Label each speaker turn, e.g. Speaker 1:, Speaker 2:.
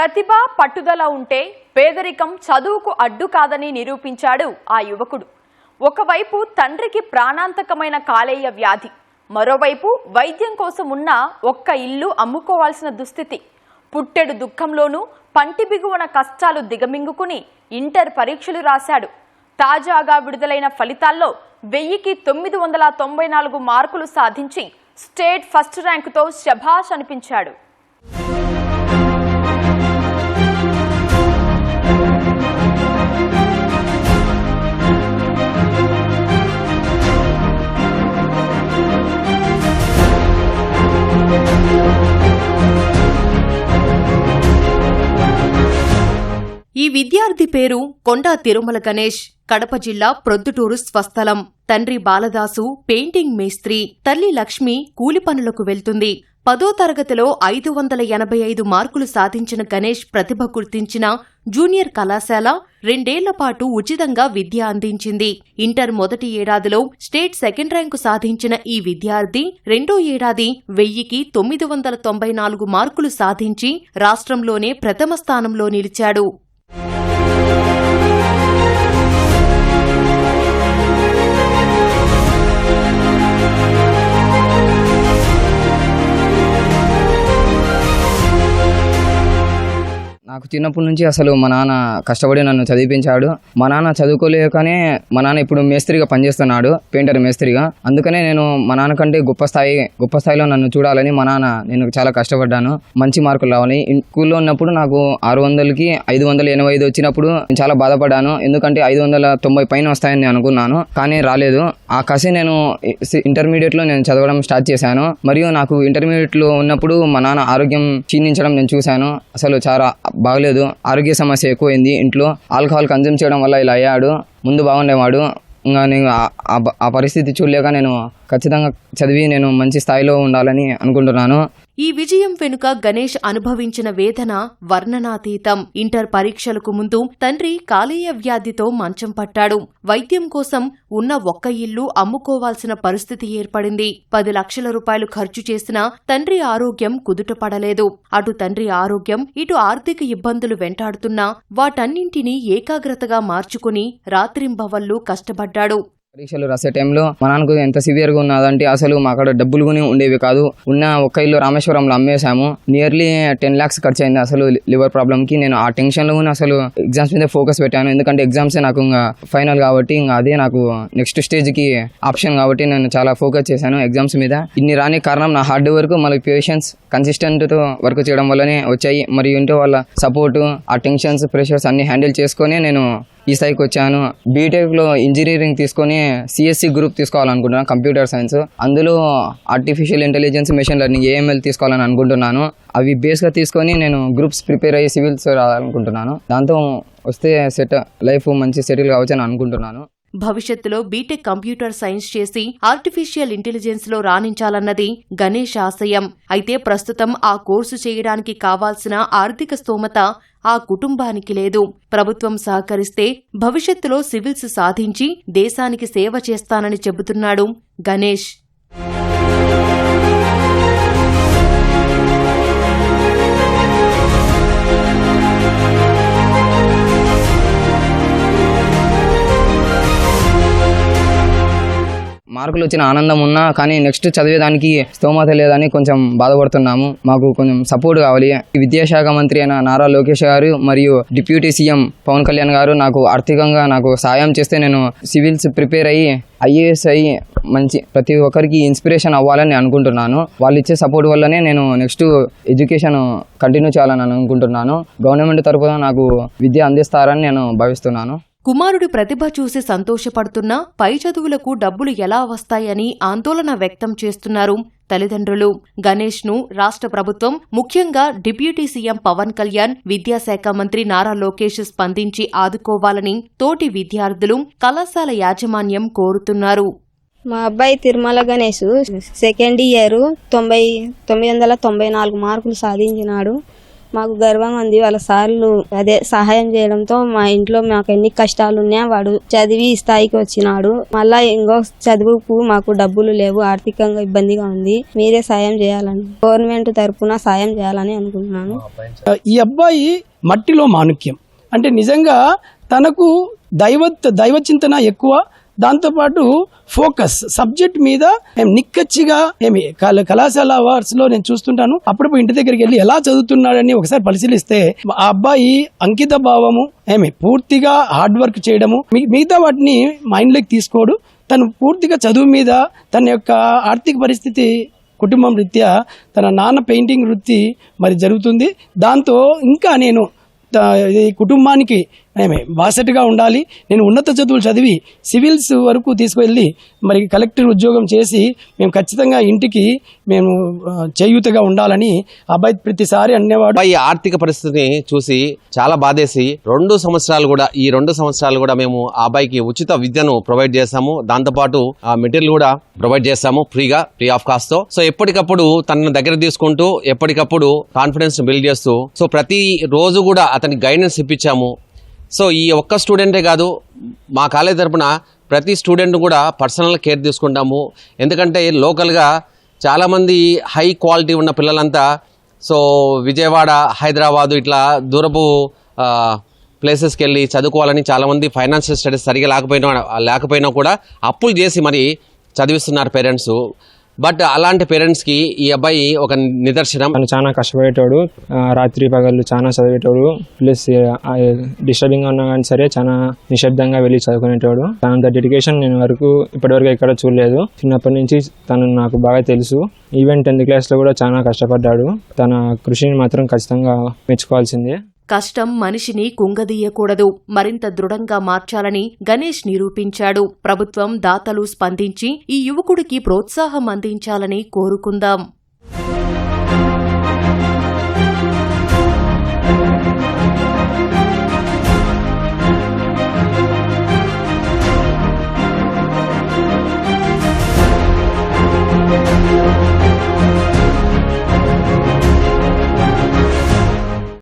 Speaker 1: ప్రతిభ పట్టుదల ఉంటే పేదరికం చదువుకు అడ్డు కాదని నిరూపించాడు ఆ యువకుడు. ఒకవైపు తండ్రికి ప్రాణాంతకమైన కాలేయ వ్యాధి, మరోవైపు వైద్యం కోసం ఉన్న ఒక్క ఇల్లు అమ్ముకోవాల్సిన దుస్థితి. పుట్టెడు దుఃఖంలోనూ పంటి బిగువన కష్టాలు దిగమింగుకుని ఇంటర్ పరీక్షలు రాశాడు. తాజాగా విడుదలైన ఫలితాల్లో 1000కి 994 మార్కులు సాధించి స్టేట్ ఫస్ట్ ర్యాంకుతో శభాష్ అనిపించాడు.
Speaker 2: ఈ విద్యార్థి పేరు కొండా తిరుమల గణేష్. కడప జిల్లా ప్రొద్దుటూరు స్వస్థలం. తండ్రి బాలదాసు పెయింటింగ్ మేస్త్రి, తల్లి లక్ష్మి కూలి పనులకు వెళ్తుంది. 10వ తరగతిలో 585 మార్కులు సాధించిన గణేష్ ప్రతిభ గుర్తించిన జూనియర్ కళాశాల 2 ఏళ్ల పాటు ఉచితంగా విద్య అందించింది. ఇంటర్ మొదటి ఏడాదిలో స్టేట్ సెకండ్ ర్యాంకు సాధించిన ఈ విద్యార్థి 2వ ఏడాది 1000కి 994 మార్కులు సాధించి రాష్ట్రంలోనే ప్రథమ స్థానంలో నిలిచాడు.
Speaker 3: నాకు చిన్నప్పటి నుంచి అసలు మా నాన్న కష్టపడి నన్ను చదివించాడు. మా నాన్న చదువుకోలేకనే మా నాన్న ఇప్పుడు మేస్త్రిగా పనిచేస్తున్నాడు, పెయింటర్ మేస్త్రిగా. అందుకనే నేను మా నాన్న కంటే గొప్ప స్థాయిలో నన్ను చూడాలని నేను చాలా కష్టపడ్డాను. మంచి మార్కులు రావాలి. స్కూల్లో ఉన్నప్పుడు నాకు 600కి 585 వచ్చినప్పుడు నేను చాలా బాధపడ్డాను. ఎందుకంటే 590 పైన వస్తాయని అనుకున్నాను, కానీ రాలేదు. ఆ కసి నేను ఇంటర్మీడియట్లో నేను చదవడం స్టార్ట్ చేశాను. మరియు నాకు ఇంటర్మీడియట్లో ఉన్నప్పుడు మా నాన్న ఆరోగ్యం క్షీణించడం నేను చూశాను. అసలు చాలా బాగలేదు, ఆరోగ్య సమస్య ఎక్కువైంది. ఇంట్లో ఆల్కహాల్ కన్జ్యూమ్ చేయడం వల్ల ఇలా అయ్యాడు. ముందు బాగుండేవాడు. ఇంకా నేను ఆ పరిస్థితి చూడలేక నేను ఖచ్చితంగా చదివి నేను మంచి స్థాయిలో ఉండాలని అనుకుంటున్నాను.
Speaker 2: ఈ విజయం వెనుక గణేష్ అనుభవించిన వేదన వర్ణనాతీతం. ఇంటర్ పరీక్షలకు ముందు తండ్రి కాలేయ వ్యాధితో మంచం పట్టాడు. వైద్యం కోసం ఉన్న ఒక్క ఇల్లు అమ్ముకోవాల్సిన పరిస్థితి ఏర్పడింది. 10 లక్షల రూపాయలు ఖర్చు చేసినా తండ్రి ఆరోగ్యం కుదుటపడలేదు. అటు తండ్రి ఆరోగ్యం, ఇటు ఆర్థిక ఇబ్బందులు వెంటాడుతున్నా వాటన్నింటినీ ఏకాగ్రతగా మార్చుకుని రాత్రింబవళ్లు కష్టపడ్డాడు.
Speaker 3: పరీక్షలు రాసే టైంలో మా నాన్నకు ఎంత సివియర్గా ఉన్నదంటే అసలు మా అక్కడ డబ్బులు కొని ఉండేవి కాదు. ఉన్న ఒక్క ఇల్లు రామేశ్వరంలో అమ్మేశాము. నియర్లీ 10 lakhs ఖర్చు అయింది అసలు లివర్ ప్రాబ్లంకి. నేను ఆ టెన్షన్లో అసలు ఎగ్జామ్స్ మీద ఫోకస్ పెట్టాను. ఎందుకంటే ఎగ్జామ్సే నాకు ఇంకా ఫైనల్ కాబట్టి ఇంకా అదే నాకు నెక్స్ట్ స్టేజ్కి ఆప్షన్ కాబట్టి నేను చాలా ఫోకస్ చేశాను ఎగ్జామ్స్ మీద. ఇన్ని రాని కారణం నా హార్డ్ వర్క్, మళ్ళీ పేషెన్స్, కన్సిస్టెంట్తో వర్క్ చేయడం వల్లనే వచ్చాయి. మరియు ఇంట్లో వాళ్ళ సపోర్టు, ఆ టెన్షన్స్, ప్రెషర్స్ అన్ని హ్యాండిల్ చేసుకొని నేను ఈ స్థాయికి వచ్చాను. బీటెక్లో ఇంజనీరింగ్ తీసుకొని సిఎస్సి గ్రూప్ తీసుకోవాలనుకుంటున్నాను, కంప్యూటర్ సైన్స్. అందులో artificial intelligence, machine learning, AML తీసుకోవాలని అనుకుంటున్నాను. అవి బేస్గా తీసుకొని నేను గ్రూప్స్ ప్రిపేర్ అయ్యి సివిల్స్ రావాలనుకుంటున్నాను. దాంతో వస్తే లైఫ్ మంచి సెటిల్ కావచ్చు అని అనుకుంటున్నాను.
Speaker 2: భవిష్యత్తులో బీటెక్ కంప్యూటర్ సైన్స్ చేసి ఆర్టిఫిషియల్ ఇంటెలిజెన్స్ లో రాణించాలన్నది గణేష్ ఆశయం. అయితే ప్రస్తుతం ఆ కోర్సు చేయడానికి కావాల్సిన ఆర్థిక స్తోమత ఆ కుటుంబానికి లేదు. ప్రభుత్వం సహకరిస్తే భవిష్యత్తులో సివిల్స్ సాధించి దేశానికి సేవ చేస్తానని చెబుతున్నాడు గణేష్.
Speaker 3: మార్కులు వచ్చిన ఆనందం ఉన్నా కానీ నెక్స్ట్ చదివేదానికి స్తోమత లేదని కొంచెం బాధపడుతున్నాము. మాకు కొంచెం సపోర్ట్ కావాలి. విద్యాశాఖ మంత్రి అయిన నారా లోకేష్ గారు మరియు డిప్యూటీ సీఎం పవన్ కళ్యాణ్ గారు నాకు ఆర్థికంగా నాకు సాయం చేస్తే నేను సివిల్స్ ప్రిపేర్ అయ్యి IAS అయ్యి మంచి ప్రతి ఒక్కరికి ఇన్స్పిరేషన్ అవ్వాలని అనుకుంటున్నాను. వాళ్ళు ఇచ్చే సపోర్ట్ వల్లనే నేను నెక్స్ట్ ఎడ్యుకేషన్ కంటిన్యూ చేయాలని అనుకుంటున్నాను. గవర్నమెంట్ తరఫున నాకు విద్య అందిస్తారని నేను భావిస్తున్నాను.
Speaker 2: కుమారుడి ప్రతిభ చూసి సంతోషపడుతున్నా పై చదువులకు డబ్బులు ఎలా వస్తాయని ఆందోళన వ్యక్తం చేస్తున్నారు తల్లిదండ్రులు. గణేష్ ను రాష్ట్ర ప్రభుత్వం, ముఖ్యంగా డిప్యూటీ సీఎం పవన్ కళ్యాణ్, విద్యాశాఖ మంత్రి నారా లోకేష్ స్పందించి ఆదుకోవాలని తోటి విద్యార్థులు, కళాశాల యాజమాన్యం కోరుతున్నారు.
Speaker 4: మా అబ్బాయి తిరుమల గణేష్ సెకండ్ ఇయర్ 994 మార్కులు సాధించినాడు. మాకు గర్వంగా ఉంది. వాళ్ళ సార్లు అదే సహాయం చేయడంతో మా ఇంట్లో మాకు ఎన్ని కష్టాలు ఉన్నాయో వాడు చదివి ఈ స్థాయికి వచ్చినాడు. మళ్ళా ఇంకో చదువుకు మాకు డబ్బులు లేవు, ఆర్థికంగా ఇబ్బందిగా ఉంది. మీరే సాయం చేయాలని, గవర్నమెంట్ తరఫున సాయం చేయాలని అనుకుంటున్నాను.
Speaker 5: ఈ అబ్బాయి మట్టిలో మాణిక్యం. అంటే నిజంగా తనకు దైవ చింతన ఎక్కువ, దాంతోపాటు ఫోకస్ సబ్జెక్ట్ మీద నిక్కచ్చిగా కళాశాల అవార్డ్స్ లో నేను చూస్తుంటాను. అప్పుడప్పుడు ఇంటి దగ్గరికి వెళ్ళి ఎలా చదువుతున్నాడని ఒకసారి పరిశీలిస్తే ఆ అబ్బాయి అంకిత భావము పూర్తిగా హార్డ్ వర్క్ చేయడము, మిగతా వాటిని మైండ్లోకి తీసుకోడు. తను పూర్తిగా చదువు మీద తన యొక్క ఆర్థిక పరిస్థితి కుటుంబం రీత్యా తన నాన్న పెయింటింగ్ వృత్తి మరి జరుగుతుంది. దాంతో ఇంకా నేను ఈ కుటుంబానికి బాసటగా ఉండాలి, నేను ఉన్నత చదువులు చదివి సివిల్స్ వరకు తీసుకువెళ్ళి మరి కలెక్టర్ ఉద్యోగం చేసి మేము ఖచ్చితంగా ఇంటికి మేము చేయూతగా ఉండాలని అబ్బాయి ప్రతిసారి అనేవాడు.
Speaker 6: ఈ ఆర్థిక పరిస్థితిని చూసి చాలా బాధేసి ఈ 2 సంవత్సరాలు కూడా మేము ఆ అబ్బాయికి ఉచిత విద్యను ప్రొవైడ్ చేశాము. దాంతోపాటు ఆ మెటీరియల్ కూడా ప్రొవైడ్ చేశాము ఫ్రీ ఆఫ్ కాస్ట్ తో. సో ఎప్పటికప్పుడు తనను దగ్గర తీసుకుంటూ ఎప్పటికప్పుడు కాన్ఫిడెన్స్ బిల్డ్ చేస్తూ సో ప్రతి రోజు కూడా అతనికి గైడెన్స్ ఇప్పించాము. సో ఈ ఒక్క స్టూడెంటే కాదు, మా కాలేజ్ తరపున ప్రతి స్టూడెంట్ కూడా పర్సనల్ కేర్ తీసుకుంటాము. ఎందుకంటే లోకల్గా చాలామంది హై క్వాలిటీ ఉన్న పిల్లలంతా సో విజయవాడ, హైదరాబాదు ఇట్లా దూరపు ప్లేసెస్కి వెళ్ళి చదువుకోవాలని చాలామంది ఫైనాన్షియల్ స్టడీస్ సరిగా లేకపోయినా కూడా అప్పులు చేసి మరి చదివిస్తున్నారు పేరెంట్స్. బట్ అలాంటి పేరెంట్స్కి ఈ అబ్బాయి ఒక నిదర్శనం.
Speaker 7: తను చాలా కష్టపడేటోడు, రాత్రి పగళ్ళు చాలా చదివేటోడు, ప్లస్ డిస్టర్బింగ్ ఉన్నా కానీ సరే చాలా నిశ్శబ్దంగా వెళ్ళి చదువుకునేటోడు. తనంత డెడికేషన్ నేను ఇప్పటివరకు ఎక్కడ చూడలేదు. చిన్నప్పటి నుంచి తను నాకు బాగా తెలుసు. ఈవెన్ 10th క్లాస్లో కూడా చాలా కష్టపడ్డాడు. తన కృషిని మాత్రం ఖచ్చితంగా మెచ్చుకోవాల్సిందే.
Speaker 2: కష్టం మనిషిని కుంగదీయకూడదు, మరింత దృఢంగా మార్చాలని గణేష్ నిరూపించాడు. ప్రభుత్వం, దాతలు స్పందించి ఈ యువకుడికి ప్రోత్సాహం అందించాలని కోరుకుందాం.